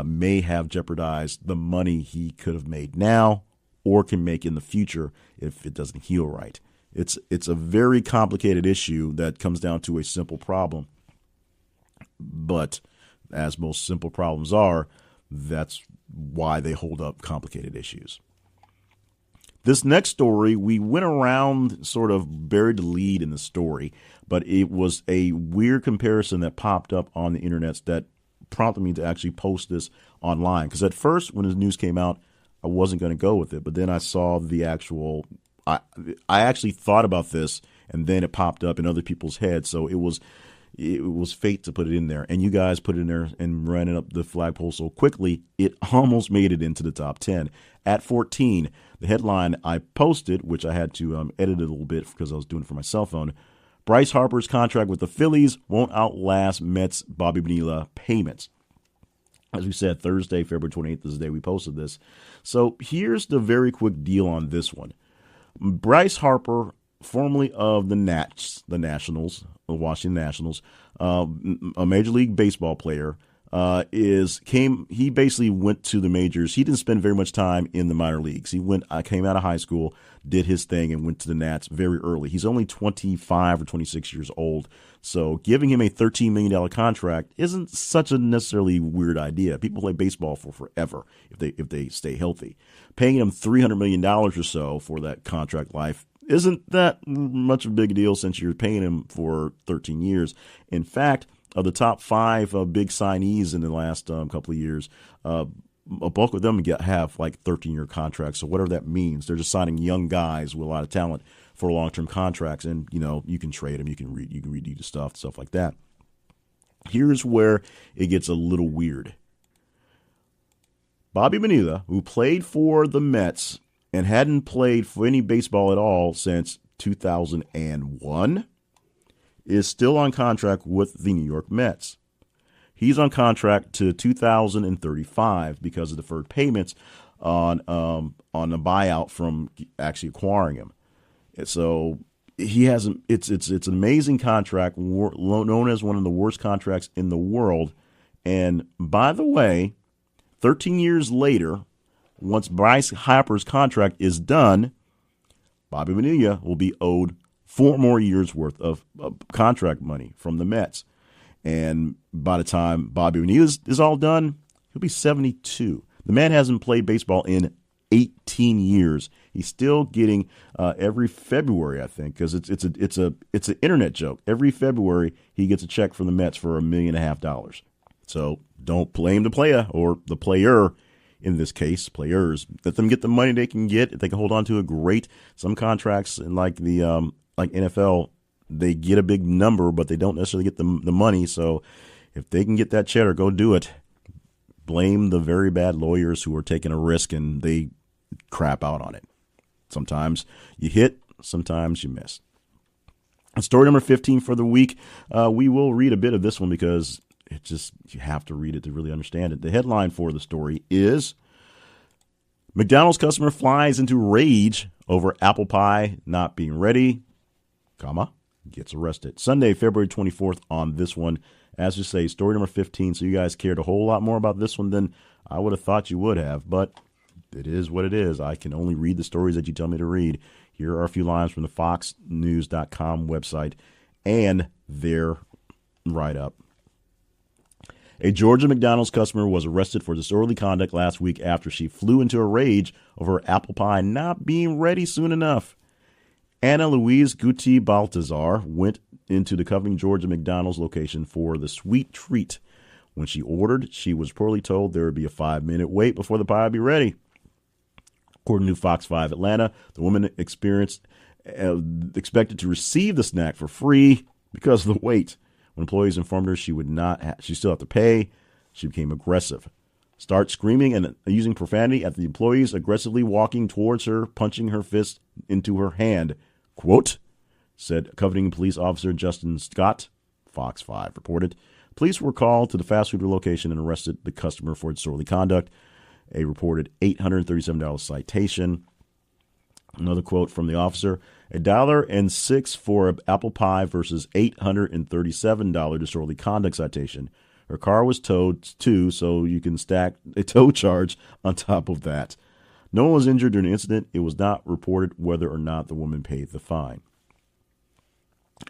may have jeopardized the money he could have made now or can make in the future if it doesn't heal right. It's a very complicated issue that comes down to a simple problem. But as most simple problems are, that's why they hold up complicated issues. This next story, we went around, sort of buried the lead in the story, but it was a weird comparison that popped up on the internet that prompted me to actually post this online. Because at first, when the news came out, I wasn't going to go with it. But then I saw the actual, I actually thought about this, and then it popped up in other people's heads. So it was fate to put it in there. And you guys put it in there and ran it up the flagpole so quickly, it almost made it into the top 10. At 14, the headline I posted, which I had to edit it a little bit because I was doing it for my cell phone, Bryce Harper's contract with the Phillies won't outlast Mets' Bobby Bonilla payments. As we said, Thursday, February 28th is the day we posted this. So here's the very quick deal on this one. Bryce Harper, formerly of the Nationals, the Washington Nationals, a Major League Baseball player, he basically went to the majors. He didn't spend very much time in the minor leagues. Came out of high school, did his thing, and went to the Nats very early. He's only 25 or 26 years old, so giving him a $13 million contract isn't such a necessarily weird idea. People play baseball for forever if they stay healthy. Paying him $300 million or so for that contract life isn't that much of a big deal since you're paying him for 13 years. In fact, of the top 5 big signees in the last couple of years, a bulk of them have like 13-year contracts. So whatever that means, they're just signing young guys with a lot of talent for long-term contracts. And, you can trade them, you can redo the stuff like that. Here's where it gets a little weird. Bobby Bonilla, who played for the Mets and hadn't played for any baseball at all since 2001, is still on contract with the New York Mets. He's on contract to 2035 because of deferred payments on a buyout from actually acquiring him. And so he has it's an amazing contract, known as one of the worst contracts in the world. And by the way, 13 years later, once Bryce Harper's contract is done, Bobby Bonilla will be owed 4 more years worth of contract money from the Mets. And by the time Bobby Bonilla is all done, he'll be 72. The man hasn't played baseball in 18 years. He's still getting every February, I think, because it's an internet joke. Every February he gets a check from the Mets for $1.5 million. So don't blame the player or the player. In this case, players. Let them get the money they can get. If they can hold on to it, great. Some contracts, like the like NFL, they get a big number, but they don't necessarily get the money. So if they can get that cheddar, go do it. Blame the very bad lawyers who are taking a risk and they crap out on it. Sometimes you hit, sometimes you miss. Story number 15 for the week. We will read a bit of this one because you have to read it to really understand it. The headline for the story is McDonald's customer flies into rage over apple pie not being ready, gets arrested. Sunday, February 24th on this one. As you say, story number 15. So you guys cared a whole lot more about this one than I would have thought you would have, but it is what it is. I can only read the stories that you tell me to read. Here are a few lines from the foxnews.com website and their write-up. A Georgia McDonald's customer was arrested for disorderly conduct last week after she flew into a rage over apple pie not being ready soon enough. Anna Louise Guti Baltazar went into the Covington, Georgia McDonald's location for the sweet treat. When she ordered, she was reportedly told there would be a 5-minute wait before the pie would be ready. According to Fox 5 Atlanta, the woman expected to receive the snack for free because of the wait. When employees informed her she still have to pay, she became aggressive. Start screaming and using profanity at the employees, aggressively walking towards her, punching her fist into her hand. Quote, said Covington police officer Justin Scott, Fox 5 reported. Police were called to the fast food location and arrested the customer for disorderly conduct. A reported $837 citation. Another quote from the officer: $1.06 for an apple pie versus $837 disorderly conduct citation. Her car was towed too, so you can stack a tow charge on top of that. No one was injured during the incident. It was not reported whether or not the woman paid the fine.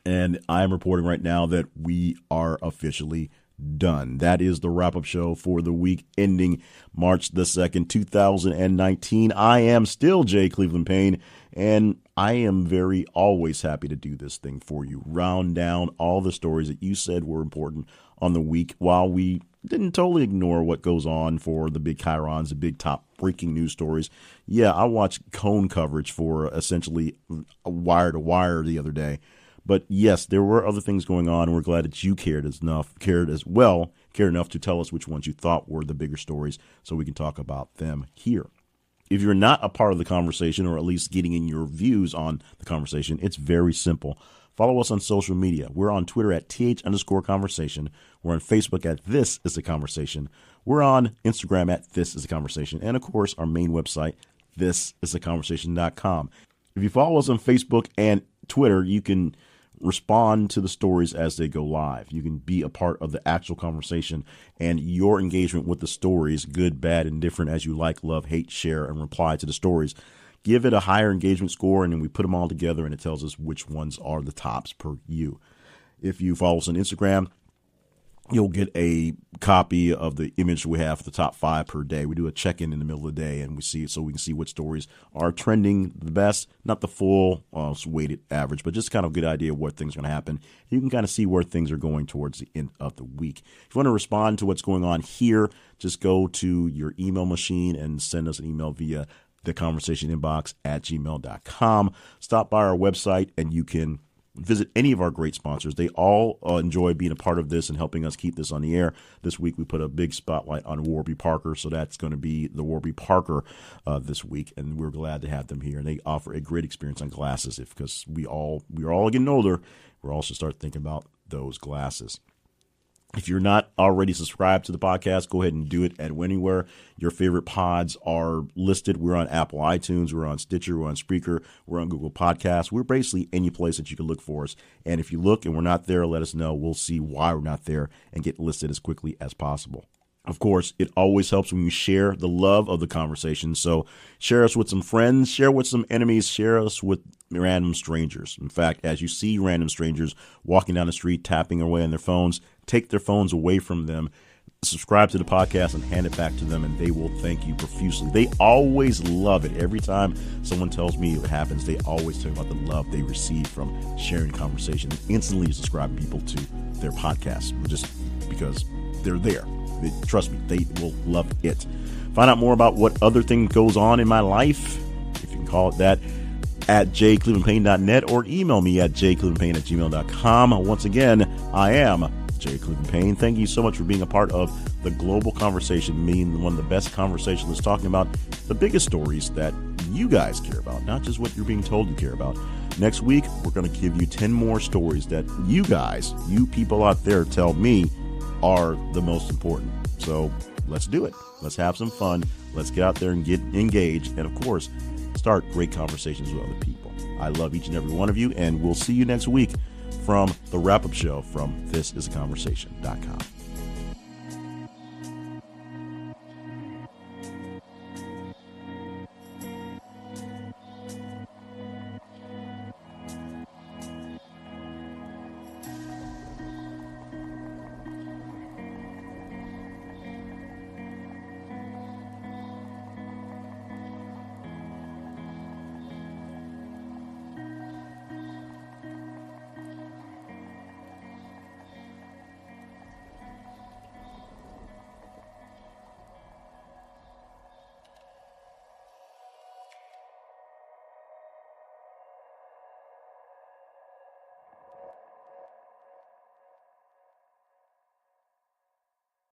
And I am reporting right now that we are officially done. That is the wrap-up show for the week ending March the 2nd, 2019. I am still Jay Cleveland Payne, and I am very always happy to do this thing for you. Round down all the stories that you said were important on the week, while we didn't totally ignore what goes on for the big chyrons, the big top breaking news stories. Yeah, I watched Cone coverage for essentially wire to wire the other day. But yes, there were other things going on, and we're glad that you cared enough to tell us which ones you thought were the bigger stories so we can talk about them here. If you're not a part of the conversation, or at least getting in your views on the conversation, it's very simple. Follow us on social media. We're on Twitter at @th_conversation. We're on Facebook at This Is The Conversation. We're on Instagram at This Is The Conversation. And, of course, our main website, thisistheconversation.com. If you follow us on Facebook and Twitter, you can respond to the stories as they go live. You can be a part of the actual conversation, and your engagement with the stories, good, bad, and different, as you like, love, hate, share, and reply to the stories. Give it a higher engagement score, and then we put them all together, and it tells us which ones are the tops per you. If you follow us on Instagram, you'll get a copy of the image we have for the top 5 per day. We do a check-in in the middle of the day, and we see it so we can see what stories are trending the best. Not the full weighted average, but just kind of a good idea of what things are going to happen. You can kind of see where things are going towards the end of the week. If you want to respond to what's going on here, just go to your email machine and send us an email via theconversationinbox@gmail.com. Stop by our website, and you can visit any of our great sponsors. They all enjoy being a part of this and helping us keep this on the air. This week we put a big spotlight on Warby Parker, so that's going to be the Warby Parker this week, and we're glad to have them here. And they offer a great experience on glasses, because we are all getting older. We're also start thinking about those glasses. If you're not already subscribed to the podcast, go ahead and do it at anywhere your favorite pods are listed. We're on Apple iTunes, we're on Stitcher, we're on Spreaker, we're on Google Podcasts. We're basically any place that you can look for us. And if you look and we're not there, let us know. We'll see why we're not there and get listed as quickly as possible. Of course, it always helps when you share the love of the conversation. So share us with some friends, share with some enemies, share us with random strangers. In fact, as you see random strangers walking down the street, tapping away on their phones, take their phones away from them, subscribe to the podcast, and hand it back to them, and they will thank you profusely. They always love it. Every time someone tells me it happens, they always tell me about the love they receive from sharing conversation and instantly subscribe people to their podcast just because they're there. Trust me, they will love it. Find out more about what other thing goes on in my life, if you can call it that, at jclevelandpayne.net, or email me at jclevelandpayne@gmail.com. Once again, I am Jay Cleveland Payne. Thank you so much for being a part of the global conversation, meaning one of the best conversationalists talking about the biggest stories that you guys care about, not just what you're being told you care about. Next week, we're going to give you 10 more stories that you guys, you people out there, tell me are the most important. So let's do it. Let's have some fun. Let's get out there and get engaged. And of course, start great conversations with other people. I love each and every one of you, and we'll see you next week from the wrap-up show from thisistheconversation.com.